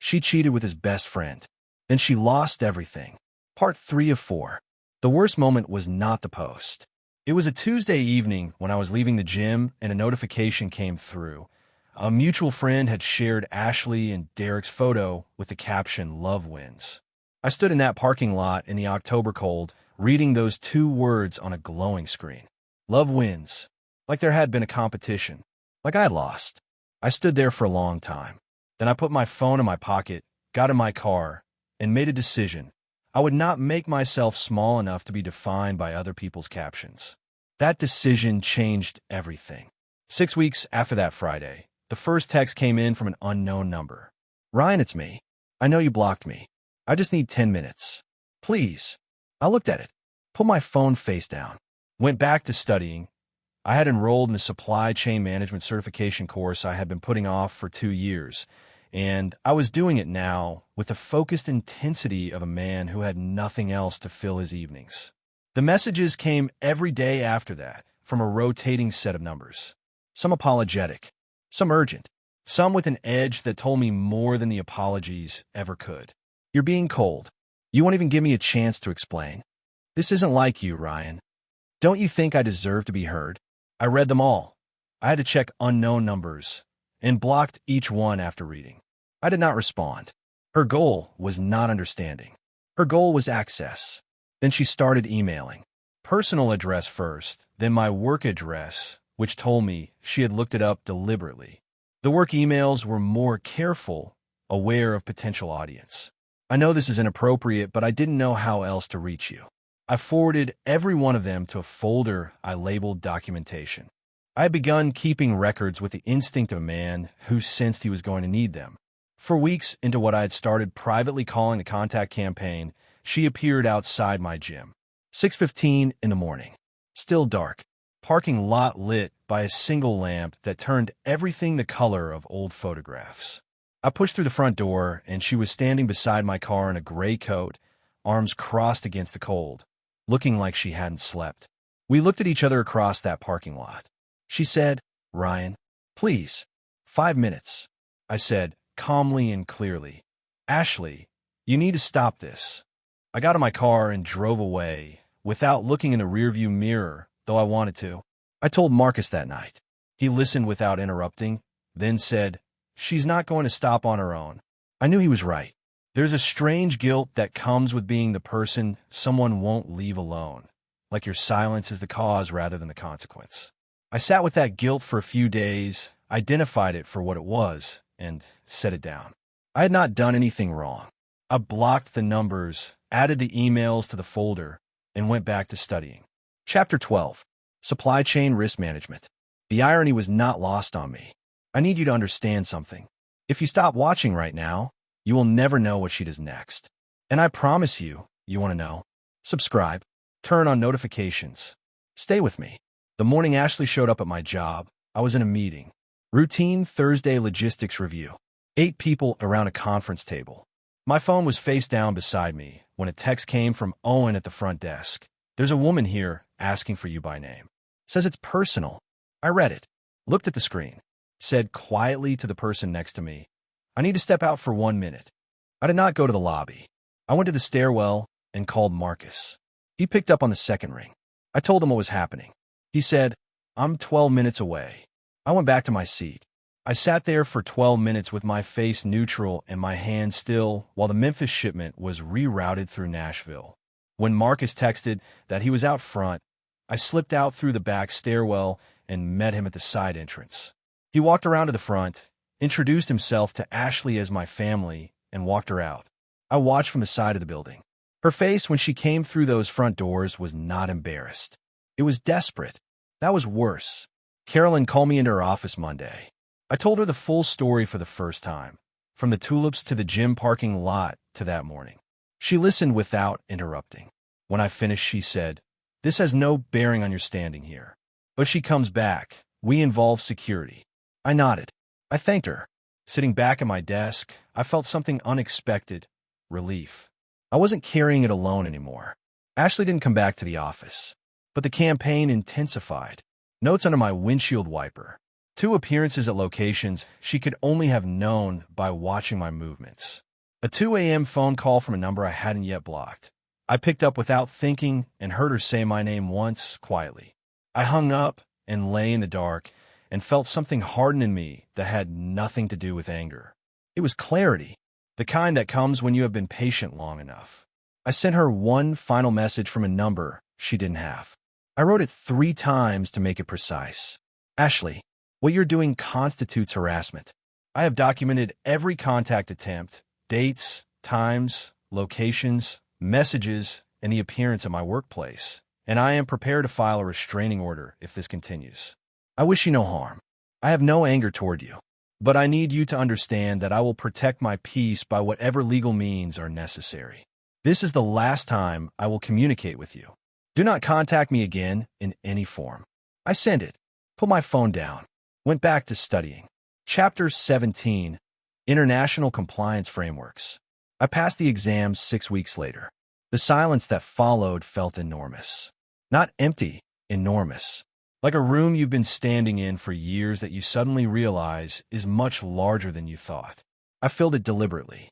She cheated with his best friend. Then she lost everything. Part 3 of 4. The worst moment was not the post. It was a Tuesday evening when I was leaving the gym and a notification came through. A mutual friend had shared Ashley and Derek's photo with the caption, "Love wins." I stood in that parking lot in the October cold, reading those 2 words on a glowing screen. Love wins. Like there had been a competition. Like I had lost. I stood there for a long time. Then I put my phone in my pocket, got in my car, and made a decision. I would not make myself small enough to be defined by other people's captions. That decision changed everything. 6 weeks after that Friday, the first text came in from an unknown number. "Ryan, it's me. I know you blocked me. I just need 10 minutes. Please." I looked at it, put my phone face down, went back to studying. I had enrolled in a supply chain management certification course I had been putting off for 2 years, and I was doing it now with the focused intensity of a man who had nothing else to fill his evenings. The messages came every day after that, from a rotating set of numbers. Some apologetic, some urgent, some with an edge that told me more than the apologies ever could. "You're being cold. You won't even give me a chance to explain. This isn't like you, Ryan. Don't you think I deserve to be heard?" I read them all. I had to check unknown numbers and blocked each one after reading. I did not respond. Her goal was not understanding. Her goal was access. Then she started emailing. Personal address first, then my work address, which told me she had looked it up deliberately. The work emails were more careful, aware of potential audience. "I know this is inappropriate, but I didn't know how else to reach you." I forwarded every one of them to a folder I labeled documentation. I had begun keeping records with the instinct of a man who sensed he was going to need them. For weeks into what I had started privately calling the contact campaign, she appeared outside my gym. 6:15 in the morning. Still dark. Parking lot lit by a single lamp that turned everything the color of old photographs. I pushed through the front door, and she was standing beside my car in a gray coat, arms crossed against the cold, looking like she hadn't slept. We looked at each other across that parking lot. She said, "Ryan, please, 5 minutes." I said, calmly and clearly, "Ashley, you need to stop this." I got in my car and drove away, without looking in the rearview mirror, though I wanted to. I told Marcus that night. He listened without interrupting, then said, "She's not going to stop on her own." I knew he was right. There's a strange guilt that comes with being the person someone won't leave alone, like your silence is the cause rather than the consequence. I sat with that guilt for a few days, identified it for what it was, and set it down. I had not done anything wrong. I blocked the numbers, added the emails to the folder, and went back to studying. Chapter 12. Supply Chain Risk Management. The irony was not lost on me. I need you to understand something. If you stop watching right now, you will never know what she does next. And I promise you want to know. Subscribe. Turn on notifications. Stay with me. The morning Ashley showed up at my job, I was in a meeting. Routine Thursday logistics review. 8 people around a conference table. My phone was face down beside me when a text came from Owen at the front desk. "There's a woman here asking for you by name. Says it's personal." I read it, looked at the screen, said quietly to the person next to me, "I need to step out for 1 minute." I did not go to the lobby. I went to the stairwell and called Marcus. He picked up on the second ring. I told him what was happening. He said, "I'm 12 minutes away." I went back to my seat. I sat there for 12 minutes with my face neutral and my hands still while the Memphis shipment was rerouted through Nashville. When Marcus texted that he was out front, I slipped out through the back stairwell and met him at the side entrance. He walked around to the front, introduced himself to Ashley as my family, and walked her out. I watched from the side of the building. Her face when she came through those front doors was not embarrassed. It was desperate. That was worse. Carolyn called me into her office Monday. I told her the full story for the first time, from the tulips to the gym parking lot to that morning. She listened without interrupting. When I finished, she said, "This has no bearing on your standing here." But she comes back. "We involve security." I nodded. I thanked her. Sitting back at my desk, I felt something unexpected, relief. I wasn't carrying it alone anymore. Ashley didn't come back to the office, but the campaign intensified. Notes under my windshield wiper. 2 appearances at locations she could only have known by watching my movements. A 2 a.m. phone call from a number I hadn't yet blocked. I picked up without thinking and heard her say my name once, quietly. I hung up and lay in the dark and felt something harden in me that had nothing to do with anger. It was clarity, the kind that comes when you have been patient long enough. I sent her one final message from a number she didn't have. I wrote it 3 times to make it precise. Ashley, what you're doing constitutes harassment. I have documented every contact attempt, dates, times, locations, messages, and the appearance at my workplace, and I am prepared to file a restraining order if this continues. I wish you no harm. I have no anger toward you, but I need you to understand that I will protect my peace by whatever legal means are necessary. This is the last time I will communicate with you. Do not contact me again in any form. I sent it, put my phone down, went back to studying. Chapter 17, International Compliance Frameworks. I passed the exams 6 weeks later. The silence that followed felt enormous. Not empty, enormous. Like a room you've been standing in for years that you suddenly realize is much larger than you thought. I filled it deliberately.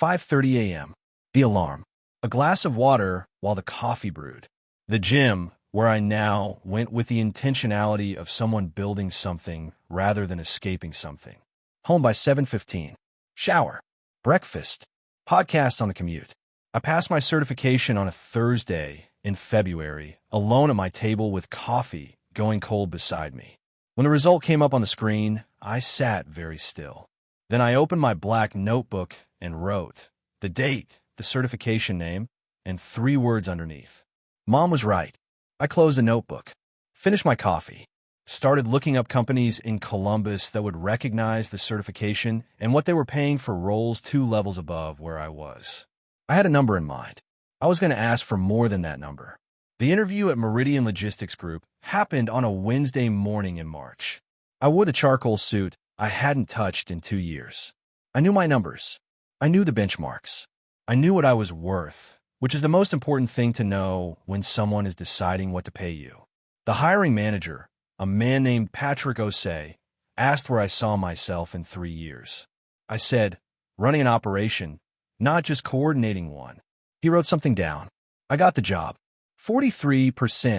5:30 a.m. The alarm. A glass of water while the coffee brewed. The gym, where I now went with the intentionality of someone building something rather than escaping something. Home by 7:15. Shower. Breakfast. Podcast on the commute. I passed my certification on a Thursday in February, alone at my table with coffee going cold beside me. When the result came up on the screen, I sat very still. Then I opened my black notebook and wrote the date, the certification name, and 3 words underneath. Mom was right. I closed the notebook, finished my coffee, started looking up companies in Columbus that would recognize the certification and what they were paying for roles 2 levels above where I was. I had a number in mind. I was going to ask for more than that number. The interview at Meridian Logistics Group happened on a Wednesday morning in March. I wore the charcoal suit I hadn't touched in 2 years. I knew my numbers. I knew the benchmarks. I knew what I was worth, which is the most important thing to know when someone is deciding what to pay you. The hiring manager, a man named Patrick Osei, asked where I saw myself in 3 years. I said, running an operation, not just coordinating one. He wrote something down. I got the job. 43%